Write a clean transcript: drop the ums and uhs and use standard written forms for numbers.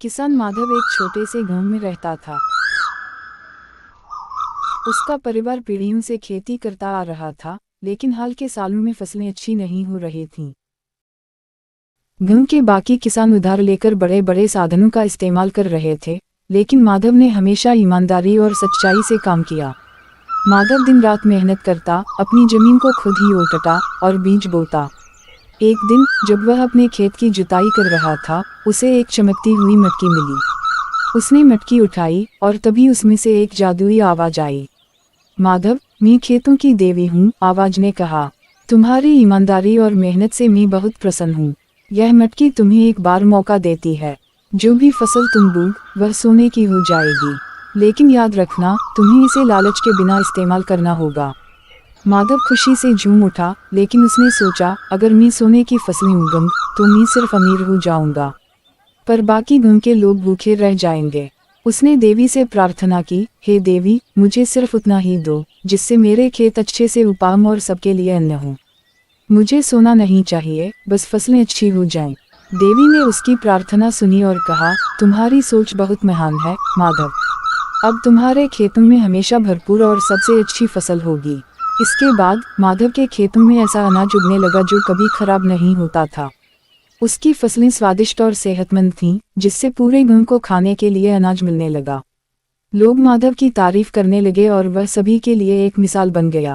किसान माधव एक छोटे से गांव में रहता था। उसका परिवार पीढ़ियों से खेती करता आ रहा था, लेकिन हाल के सालों में फसलें अच्छी नहीं हो रही थीं। गांव के बाकी किसान उधार लेकर बड़े बड़े साधनों का इस्तेमाल कर रहे थे, लेकिन माधव ने हमेशा ईमानदारी और सच्चाई से काम किया। माधव दिन रात मेहनत करता, अपनी जमीन को खुद ही ओटता और बीज बोता। एक दिन जब वह अपने खेत की जुताई कर रहा था, उसे एक चमकती हुई मटकी मिली। उसने मटकी उठाई और तभी उसमें से एक जादुई आवाज आई। माधव, मैं खेतों की देवी हूँ, आवाज ने कहा। तुम्हारी ईमानदारी और मेहनत से मैं बहुत प्रसन्न हूँ। यह मटकी तुम्हें एक बार मौका देती है। जो भी फसल तुम बो, वह सोने की हो जाएगी। लेकिन याद रखना, तुम्हें इसे लालच के बिना इस्तेमाल करना होगा। माधव खुशी से झूम उठा, लेकिन उसने सोचा, अगर मैं सोने की फसलें उगाऊं, तो मैं सिर्फ अमीर हो जाऊंगा, पर बाकी गांव के लोग भूखे रह जाएंगे। उसने देवी से प्रार्थना की, हे देवी, मुझे सिर्फ उतना ही दो, जिससे मेरे खेत अच्छे से उपाम और सबके लिए अन्न हो। मुझे सोना नहीं चाहिए, बस फसलें अच्छी हो जाएं। देवी ने उसकी प्रार्थना सुनी और कहा, तुम्हारी सोच बहुत महान है, माधव। अब तुम्हारे खेतों में हमेशा भरपूर और सबसे अच्छी फसल होगी। इसके बाद माधव के खेतों में ऐसा अनाज उगने लगा जो कभी खराब नहीं होता था। उसकी फसलें स्वादिष्ट और सेहतमंद थीं, जिससे पूरे गांव को खाने के लिए अनाज मिलने लगा। लोग माधव की तारीफ करने लगे और वह सभी के लिए एक मिसाल बन गया।